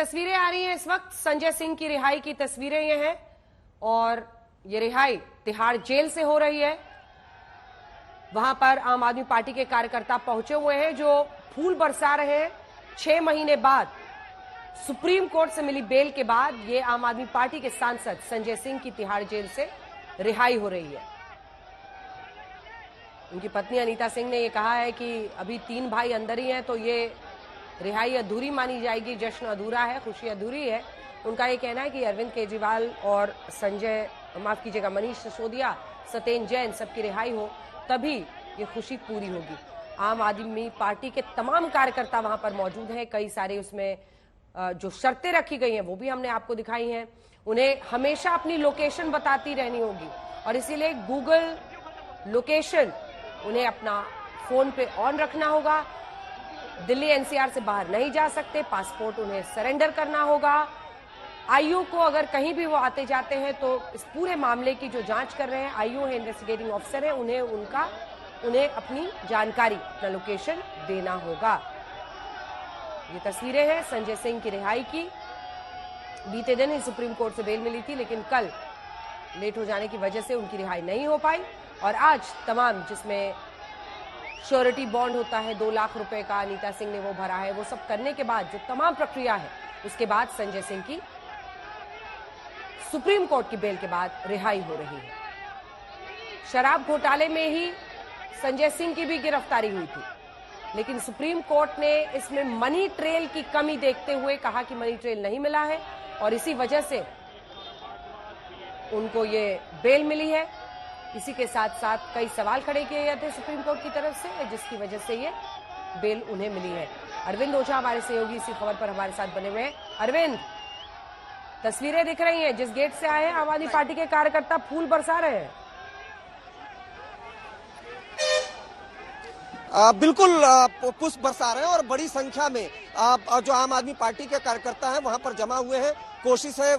तस्वीरें आ रही हैं इस वक्त संजय सिंह की रिहाई की तस्वीरें ये हैं और ये रिहाई तिहाड़ जेल से हो रही है। वहां पर आम आदमी पार्टी के कार्यकर्ता पहुंचे हुए हैं जो फूल बरसा रहे हैं। 6 महीने बाद सुप्रीम कोर्ट से मिली बेल के बाद ये आम आदमी पार्टी के सांसद संजय सिंह की तिहाड़ जेल से रिहाई हो रही है। उनकी पत्नी अनीता सिंह ने ये कहा है कि अभी 3 भाई अंदर ही हैं तो ये रिहाई अधूरी मानी जाएगी, जश्न अधूरा है, खुशी अधूरी है। उनका ये कहना है कि अरविंद केजरीवाल और माफ कीजिएगा मनीष सिसोदिया, सत्येंद्र जैन सबकी रिहाई हो तभी ये खुशी पूरी होगी। आम आदमी पार्टी के तमाम कार्यकर्ता वहां पर मौजूद हैं। कई सारे उसमें जो शर्तें रखी गई हैं वो भी हमने आपको दिखाई हैं। उन्हें हमेशा अपनी लोकेशन बताती रहनी होगी और इसीलिए गूगल लोकेशन उन्हें अपना फोन पे ऑन रखना होगा। दिल्ली एनसीआर से बाहर नहीं जा सकते, पासपोर्ट उन्हें सरेंडर करना होगा। आईयू को अगर कहीं भी वो आते जाते हैं तो इस पूरे मामले की जो जांच कर रहे हैं आईयू है, इन्वेस्टिगेटिंग ऑफिसर है, उन्हें अपनी जानकारी, अपना लोकेशन देना होगा। ये तस्वीरें हैं संजय सिंह की रिहाई की। बीते दिन ही सुप्रीम कोर्ट से बेल मिली थी लेकिन कल लेट हो जाने की वजह से उनकी रिहाई नहीं हो पाई और आज तमाम जिसमें श्योरिटी बॉन्ड होता है 2 लाख रुपए का, अनीता सिंह ने वो भरा है, वो सब करने के बाद जो तमाम प्रक्रिया है उसके बाद संजय सिंह की सुप्रीम कोर्ट की बेल के बाद रिहाई हो रही है। शराब घोटाले में ही संजय सिंह की भी गिरफ्तारी हुई थी लेकिन सुप्रीम कोर्ट ने इसमें मनी ट्रेल की कमी देखते हुए कहा कि मनी ट्रेल नहीं मिला है और इसी वजह से उनको ये बेल मिली है। इसी के साथ साथ कई सवाल खड़े किए गए थे सुप्रीम कोर्ट की तरफ से जिसकी वजह से ये बेल उन्हें मिली है। अरविंद ओझा हमारे सहयोगी इसी खबर पर हमारे साथ बने हुए हैं। अरविंद, तस्वीरें दिख रही हैं, जिस गेट से आए हैं आम आदमी पार्टी के कार्यकर्ता फूल बरसा रहे हैं। बिल्कुल पुष्प बरसा रहे हैं और बड़ी संख्या में जो आम आदमी पार्टी के कार्यकर्ता हैं वहां पर जमा हुए हैं। कोशिश है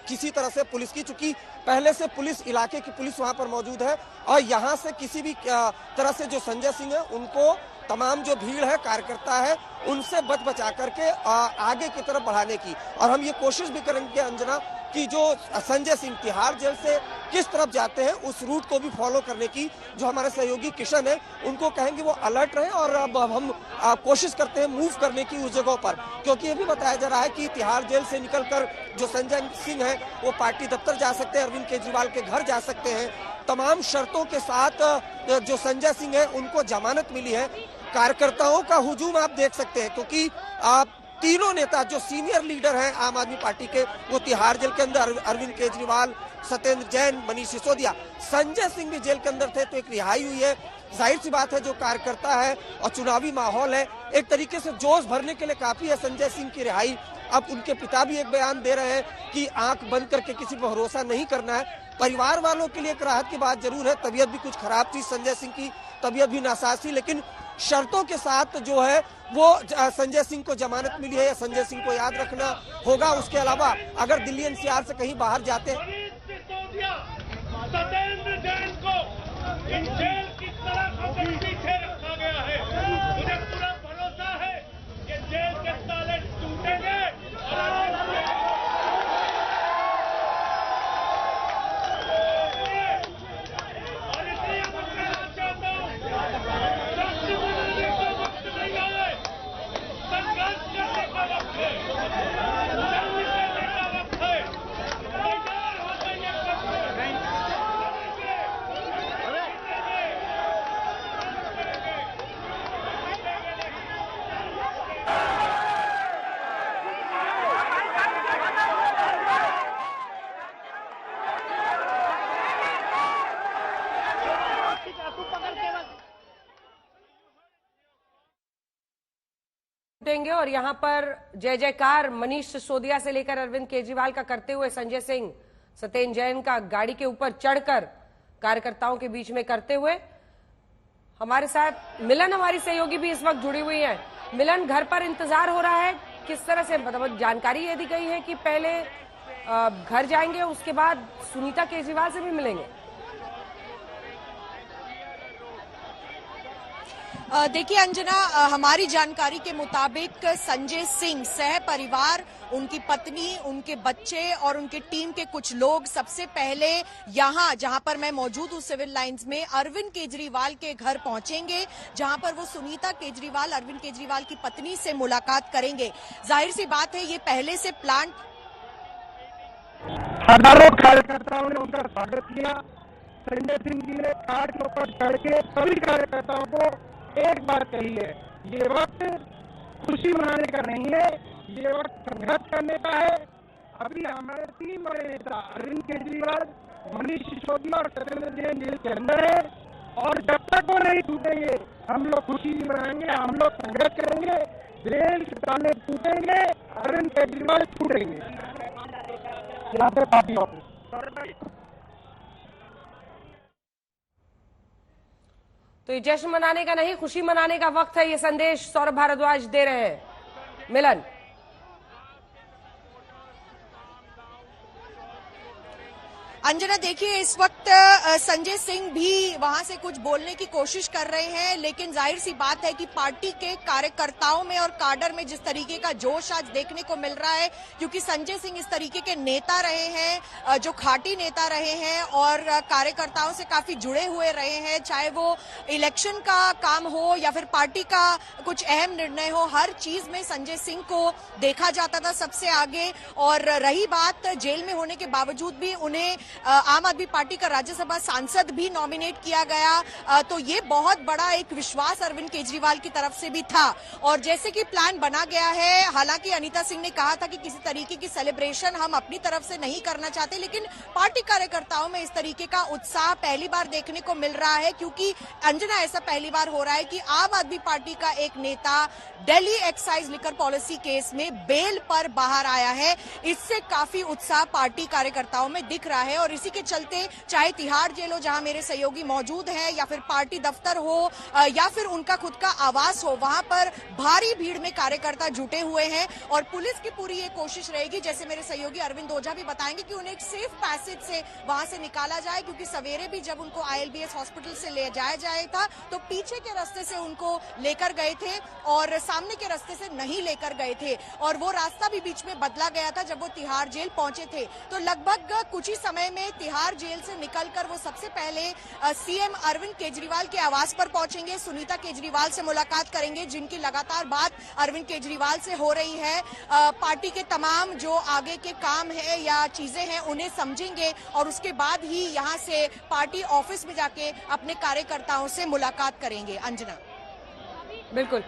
किसी तरह से पुलिस की, चूंकि पहले से पुलिस इलाके की पुलिस वहां पर मौजूद है और यहां से किसी भी तरह से जो संजय सिंह है उनको तमाम जो भीड़ है, कार्यकर्ता है, उनसे बचा करके आगे की तरफ बढ़ाने की। और हम ये कोशिश भी करेंगे अंजना कि जो संजय सिंह तिहाड़ जेल से किस तरफ जाते हैं उस रूट को भी फॉलो करने की जो हमारे सहयोगी किशन है उनको कहेंगे वो अलर्ट रहे और अब हम कोशिश करते हैं मूव करने की उस जगहों पर, क्योंकि ये भी बताया जा रहा है कि तिहाड़ जेल से निकलकर जो संजय सिंह है वो पार्टी दफ्तर जा सकते हैं, अरविंद केजरीवाल के घर जा सकते हैं। तमाम शर्तों के साथ जो संजय सिंह है उनको जमानत मिली है। कार्यकर्ताओं का हुजूम आप देख सकते हैं क्योंकि तीनों नेता जो सीनियर लीडर हैं आम आदमी पार्टी के वो तिहाड़ जेल के अंदर, अरविंद केजरीवाल, सत्येंद्र जैन, मनीष सिसोदिया, संजय सिंह भी जेल के अंदर थे तो एक रिहाई हुई है। जाहिर सी बात है जो कार्यकर्ता है और चुनावी माहौल है एक तरीके से जोश भरने के लिए काफी है संजय सिंह की रिहाई। अब उनके पिता भी एक बयान दे रहे हैं कि आंख बंद करके किसी पर भरोसा नहीं करना है। परिवार वालों के लिए एक राहत की बात जरूर है, तबीयत भी कुछ खराब थी संजय सिंह की, तबीयत भी नासाज थी, लेकिन शर्तों के साथ जो है वो संजय सिंह को जमानत मिली है। संजय सिंह को याद रखना होगा। उसके अलावा अगर दिल्ली एनसीआर से कहीं बाहर जाते हैं सत्येंद्र जैन को जेल की तरह पीछे रखा गया है। मुझे पूरा भरोसा है कि जेल के ताले टूटेंगे और इसलिए मैं कहना चाहता हूँ वक्त नहीं है, संघर्ष करने का वक्त है, जंग करने का वक्त है। तैयार हो जाइए देंगे और यहां पर जय जयकार मनीष सिसोदिया से लेकर अरविंद केजरीवाल का करते हुए संजय सिंह, सत्येंद्र जैन का गाड़ी के ऊपर चढ़कर कार्यकर्ताओं के बीच में करते हुए। हमारे साथ मिलन, हमारी सहयोगी भी इस वक्त जुड़ी हुई है। मिलन, घर पर इंतजार हो रहा है, किस तरह से मतलब जानकारी ये दी गई है कि पहले घर जाएंगे उसके बाद सुनीता केजरीवाल से भी मिलेंगे? देखिए अंजना, हमारी जानकारी के मुताबिक संजय सिंह सह परिवार, उनकी पत्नी, उनके बच्चे और उनके टीम के कुछ लोग सबसे पहले यहाँ जहां पर मैं मौजूद हूँ सिविल लाइंस में, अरविंद केजरीवाल के घर पहुंचेंगे, जहां पर वो सुनीता केजरीवाल, अरविंद केजरीवाल की पत्नी से मुलाकात करेंगे। जाहिर सी बात है ये पहले से प्लान। हजारों कार्यकर्ताओं ने उनका स्वागत किया। संजय सिंह जी ने कार के ऊपर चढ़ के सभी कार्यकर्ताओं को एक बात कही है, ये वक्त खुशी मनाने का नहीं है, ये वक्त संघर्ष करने का है। अभी हमारे 3 बड़े नेता अरविंद केजरीवाल, मनीष सिसोदिया और सत्येंद्र जैन जेल के अंदर है और जब तक वो नहीं छूटेंगे हम लोग खुशी मनाएंगे, हम लोग संघर्ष करेंगे। जेल ताले टूटेंगे, अरविंद केजरीवाल छूटेंगे। यहाँ पे पार्टी ऑफिस। तो ये जश्न मनाने का नहीं, खुशी मनाने का वक्त है, ये संदेश सौरभ भारद्वाज दे रहे हैं। मिलन, अंजना देखिए, इस वक्त संजय सिंह भी वहां से कुछ बोलने की कोशिश कर रहे हैं, लेकिन जाहिर सी बात है कि पार्टी के कार्यकर्ताओं में और काडर में जिस तरीके का जोश आज देखने को मिल रहा है, क्योंकि संजय सिंह इस तरीके के नेता रहे हैं जो खाटी नेता रहे हैं और कार्यकर्ताओं से काफी जुड़े हुए रहे हैं, चाहे वो इलेक्शन का काम हो या फिर पार्टी का कुछ अहम निर्णय हो, हर चीज में संजय सिंह को देखा जाता था सबसे आगे। और रही बात जेल में होने के बावजूद भी उन्हें आम आदमी पार्टी का राज्यसभा सांसद भी नॉमिनेट किया गया, तो ये बहुत बड़ा एक विश्वास अरविंद केजरीवाल की तरफ से भी था। और जैसे कि प्लान बना गया है, हालांकि अनीता सिंह ने कहा था कि किसी तरीके की सेलिब्रेशन हम अपनी तरफ से नहीं करना चाहते, लेकिन पार्टी कार्यकर्ताओं में इस तरीके का उत्साह पहली बार देखने को मिल रहा है, क्योंकि अंजना ऐसा पहली बार हो रहा है कि आम आदमी पार्टी का एक नेता Delhi excise liquor policy case में बेल पर बाहर आया है। इससे काफी उत्साह पार्टी कार्यकर्ताओं में दिख रहा है और इसी के चलते चाहे तिहाड़ जेल हो जहां मेरे सहयोगी मौजूद हैं, या फिर पार्टी दफ्तर हो या फिर उनका खुद का आवास हो, वहां पर भारी भीड़ में कार्यकर्ता जुटे हुए हैं। और पुलिस की पूरी ये कोशिश रहेगी, जैसे मेरे सहयोगी अरविंद ओझा भी बताएंगे, कि उन्हें एक सेफ पैसेज से वहां से निकाला जाए, क्योंकि सवेरे भी जब उनको ILBS हॉस्पिटल से ले जाया जाए था तो पीछे के रास्ते से उनको लेकर गए थे और सामने के रास्ते से नहीं लेकर गए थे, और वो रास्ता भी बीच में बदला गया था जब वो तिहाड़ जेल पहुंचे थे। तो लगभग कुछ ही समय में तिहाड़ जेल से निकलकर वो सबसे पहले CM अरविंद केजरीवाल के आवास पर पहुंचेंगे, सुनीता केजरीवाल से मुलाकात करेंगे, जिनकी लगातार बात अरविंद केजरीवाल से हो रही है। पार्टी के तमाम जो आगे के काम है या चीजें हैं उन्हें समझेंगे और उसके बाद ही यहां से पार्टी ऑफिस में जाके अपने कार्यकर्ताओं से मुलाकात करेंगे। अंजना, बिल्कुल।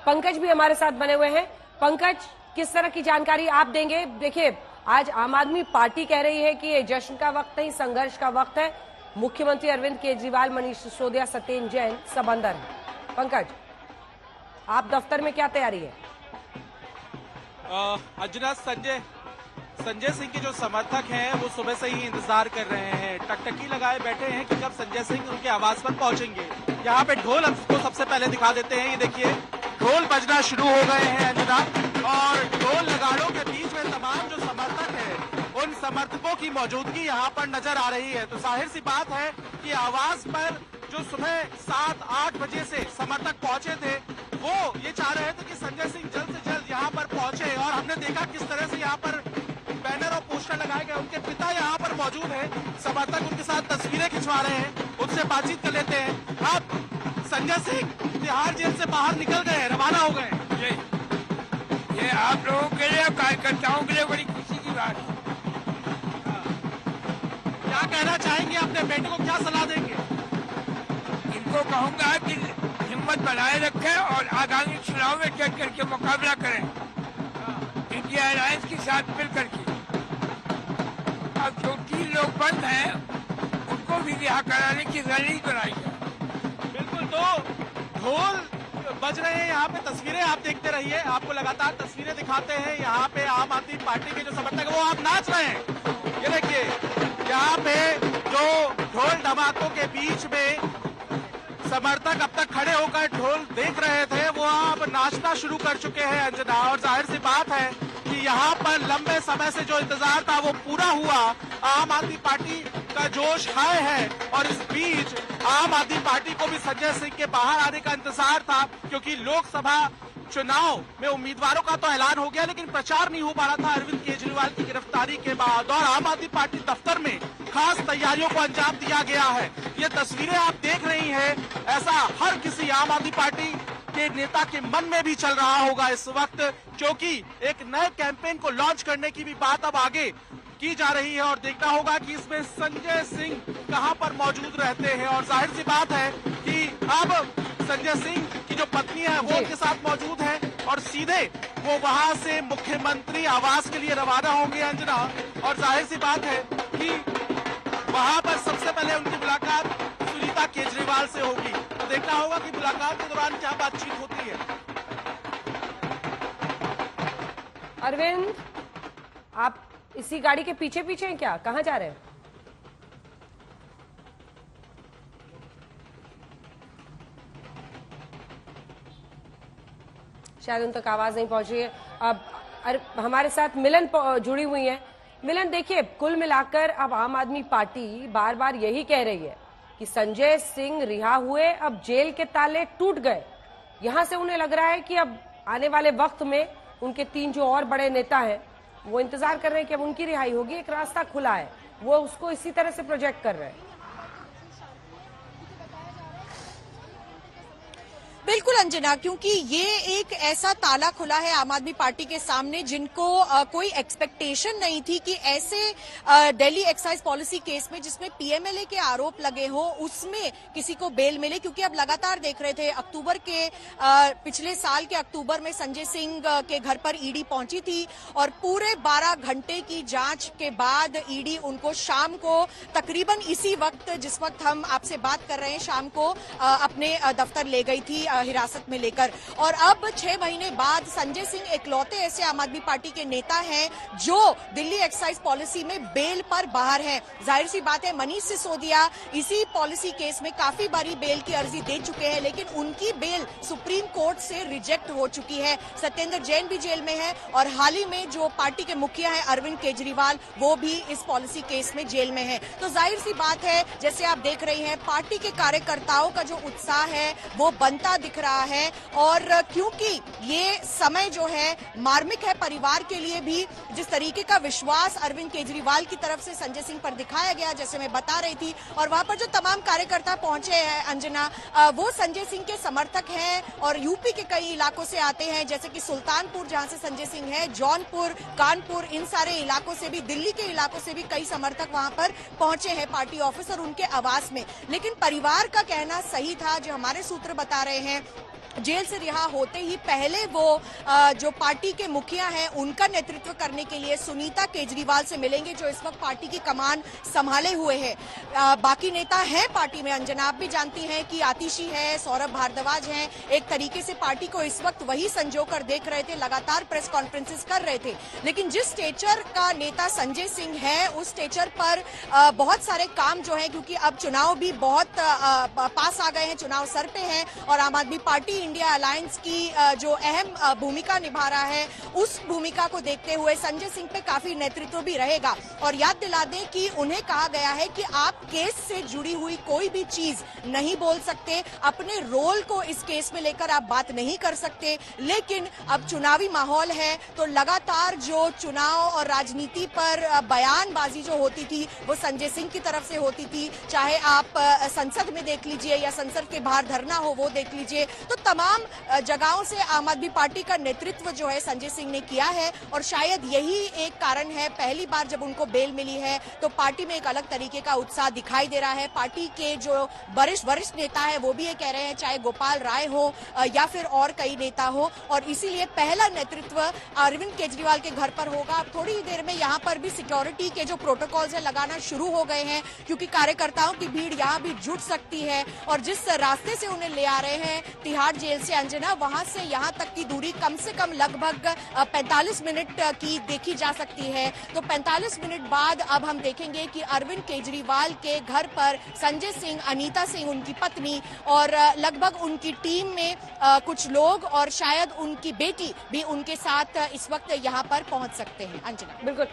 पंकज भी हमारे साथ बने हुए हैं। पंकज, किस तरह की जानकारी आप देंगे? देखिए, आज आम आदमी पार्टी कह रही है कि ये जश्न का वक्त नहीं, संघर्ष का वक्त है। मुख्यमंत्री अरविंद केजरीवाल, मनीष सिसोदिया, सत्येंद्र जैन सब अंदर है। पंकज, आप दफ्तर में क्या तैयारी है? अंजना, संजय सिंह के जो समर्थक हैं वो सुबह से ही इंतजार कर रहे हैं, टकटकी लगाए बैठे हैं कि कब संजय सिंह उनके आवास पर पहुंचेंगे। यहाँ पे ढोल आपको सबसे पहले दिखा देते हैं, ये देखिए ढोल बजना शुरू हो गए हैं अंजना, और ढोल नगाड़ों के बीच में तमाम जो समर्थक हैं उन समर्थकों की मौजूदगी यहाँ पर नजर आ रही है। तो जाहिर सी बात है कि आवास पर जो सुबह 7-8 बजे से समर्थक पहुंचे थे वो ये चाह रहे थे कि संजय सिंह जल्द से जल्द यहाँ पर पहुंचे, और हमने देखा किस तरह से यहाँ पर बैनर और पोस्टर लगाए गए। उनके पिता यहाँ पर मौजूद हैं, समर्थक उनके साथ तस्वीरें खिंचवा रहे हैं, उनसे बातचीत कर लेते हैं। अब संजय सिंह तिहाड़ जेल से बाहर निकल गए, रवाना हो गए। ये आप लोगों के लिए, कार्यकर्ताओं के लिए बड़ी खुशी की बात है। क्या कहना चाहेंगे, अपने बेटे को क्या सलाह देंगे? इनको कहूंगा कि हिम्मत बनाए रखें और आगामी चुनाव में डट करके मुकाबला करें इंडिया अलायंस के साथ मिलकर के। अब जो 3 लोग बंद हैं उनको भी रिहा कराने की रणनीति बनाई है। बिल्कुल, तो ढोल बज रहे हैं यहाँ पे, तस्वीरें आप देखते रहिए, आपको लगातार तस्वीरें दिखाते हैं। यहाँ पे आम आदमी पार्टी के जो समर्थक है वो आप नाच रहे हैं, ये देखिए यहाँ पे जो ढोल धमाकों के बीच में समर्थक अब तक खड़े होकर ढोल देख रहे थे वो अब नाचना शुरू कर चुके हैं अंजना। और जाहिर सी बात है कि यहाँ पर लंबे समय से जो इंतजार था वो पूरा हुआ। आम आदमी पार्टी का जोश हाई है। और इस बीच आम आदमी पार्टी को भी संजय सिंह के बाहर आने का इंतजार था, क्योंकि लोकसभा चुनाव में उम्मीदवारों का तो ऐलान हो गया, लेकिन प्रचार नहीं हो पा रहा था अरविंद केजरीवाल की गिरफ्तारी के बाद। और आम आदमी पार्टी दफ्तर में खास तैयारियों को अंजाम दिया गया है। ये तस्वीरें आप देख रही हैं, ऐसा हर किसी आम आदमी पार्टी के नेता के मन में भी चल रहा होगा इस वक्त, क्योंकि एक नए कैंपेन को लॉन्च करने की भी बात अब आगे की जा रही है। और देखना होगा कि इसमें संजय सिंह कहां पर मौजूद रहते हैं। और जाहिर सी बात है कि अब संजय सिंह की जो पत्नी है वो उनके साथ मौजूद है और सीधे वो वहां से मुख्यमंत्री आवास के लिए रवाना होंगे अंजना। और जाहिर सी बात है कि वहां पर सबसे पहले उनकी मुलाकात सुनीता केजरीवाल से होगी। तो देखना होगा कि मुलाकात के दौरान क्या बातचीत होती है। अरविंद, आप इसी गाड़ी के पीछे पीछे हैं क्या? कहां जा रहे हैं? शायद उन तक आवाज नहीं पहुंची है। अब हमारे साथ मिलन जुड़ी हुई है। मिलन, देखिए, कुल मिलाकर अब आम आदमी पार्टी बार बार यही कह रही है कि संजय सिंह रिहा हुए, अब जेल के ताले टूट गए। यहां से उन्हें लग रहा है कि अब आने वाले वक्त में उनके 3 जो और बड़े नेता हैं वो इंतजार कर रहे हैं कि अब उनकी रिहाई होगी, एक रास्ता खुला है। वो उसको इसी तरह से प्रोजेक्ट कर रहे हैं। बिल्कुल अंजना, क्योंकि ये एक ऐसा ताला खुला है आम आदमी पार्टी के सामने जिनको कोई एक्सपेक्टेशन नहीं थी कि ऐसे दिल्ली एक्साइज पॉलिसी केस में जिसमें पीएमएलए के आरोप लगे हो उसमें किसी को बेल मिले। क्योंकि अब लगातार देख रहे थे अक्टूबर के पिछले साल के अक्टूबर में संजय सिंह के घर पर ईडी पहुंची थी और पूरे 12 घंटे की जांच के बाद ईडी उनको शाम को तकरीबन इसी वक्त जिस वक्त हम आपसे बात कर रहे हैं शाम को अपने दफ्तर ले गई थी हिरासत में लेकर। और अब 6 महीने बाद संजय सिंह इकलौते ऐसे आम आदमी पार्टी के नेता हैं जो दिल्ली एक्साइज पॉलिसी में बेल पर बाहर हैं। जाहिर सी बात है, मनीष सिसोदिया इसी पॉलिसी केस में काफी बारी बेल की अर्जी दे चुके हैं, लेकिन उनकी बेल सुप्रीम कोर्ट से रिजेक्ट हो चुकी है। सत्येंद्र जैन भी जेल में है और हाल ही में जो पार्टी के मुखिया हैं अरविंद केजरीवाल, वो भी इस पॉलिसी केस में जेल में है। तो जाहिर सी बात है, जैसे आप देख रही हैं, पार्टी के कार्यकर्ताओं का जो उत्साह है वो बनता दिख रहा है। और क्योंकि ये समय जो है मार्मिक है परिवार के लिए भी, जिस तरीके का विश्वास अरविंद केजरीवाल की तरफ से संजय सिंह पर दिखाया गया, जैसे मैं बता रही थी, और वहां पर जो तमाम कार्यकर्ता पहुंचे हैं अंजना, वो संजय सिंह के समर्थक हैं और यूपी के कई इलाकों से आते हैं, जैसे कि सुल्तानपुर जहां से संजय सिंह है, जौनपुर, कानपुर, इन सारे इलाकों से भी, दिल्ली के इलाकों से भी कई समर्थक वहां पर पहुंचे हैं पार्टी ऑफिस और उनके आवास में। लेकिन परिवार का कहना सही था, जो हमारे सूत्र बता रहे हैं, जेल से रिहा होते ही पहले वो जो पार्टी के मुखिया हैं उनका नेतृत्व करने के लिए सुनीता केजरीवाल से मिलेंगे, जो इस वक्त पार्टी की कमान संभाले हुए हैं। बाकी नेता हैं पार्टी में, अंजना आप भी जानती हैं कि आतिशी है, सौरभ भारद्वाज हैं, एक तरीके से पार्टी को इस वक्त वही संजो कर देख रहे थे, लगातार प्रेस कॉन्फ्रेंसेस कर रहे थे। लेकिन जिस स्टेचर का नेता संजय सिंह है उस स्टेचर पर बहुत सारे काम जो है, क्योंकि अब चुनाव भी बहुत पास आ गए हैं, चुनाव सर पे हैं और आम आदमी पार्टी इंडिया अलायंस की जो अहम भूमिका निभा रहा है, उस भूमिका को देखते हुए संजय सिंह पे काफी नेतृत्व भी रहेगा। और याद दिला दें कि उन्हें कहा गया है कि आप केस से जुड़ी हुई कोई भी चीज नहीं बोल सकते, अपने रोल को इस केस में लेकर आप बात नहीं कर सकते। लेकिन अब चुनावी माहौल है तो लगातार जो चुनाव और राजनीति पर बयानबाजी जो होती थी वो संजय सिंह की तरफ से होती थी, चाहे आप संसद में देख लीजिए या संसद के बाहर धरना हो वो देख लीजिए। तो तमाम जगहों से आम आदमी पार्टी का नेतृत्व जो है संजय सिंह ने किया है और शायद यही एक कारण है, पहली बार जब उनको बेल मिली है तो पार्टी में एक अलग तरीके का उत्साह दिखाई दे रहा है। पार्टी के जो वरिष्ठ नेता है वो भी ये कह रहे हैं, चाहे गोपाल राय हो या फिर और कई नेता हो, और इसीलिए पहला नेतृत्व अरविंद केजरीवाल के घर पर होगा। अब थोड़ी ही देर में यहाँ पर भी सिक्योरिटी के जो प्रोटोकॉल्स है लगाना शुरू हो गए हैं, क्योंकि कार्यकर्ताओं की भीड़ यहाँ भी जुट सकती है। और जिस रास्ते से उन्हें ले आ रहे हैं तिहाड़ जेल से अंजना, वहां से यहां तक की दूरी कम से कम लगभग 45 मिनट की देखी जा सकती है। तो 45 मिनट बाद अब हम देखेंगे कि अरविंद केजरीवाल के घर पर संजय सिंह, अनीता सिंह उनकी पत्नी और लगभग उनकी टीम में कुछ लोग और शायद उनकी बेटी भी उनके साथ इस वक्त यहां पर पहुंच सकते हैं। अंजना, बिल्कुल।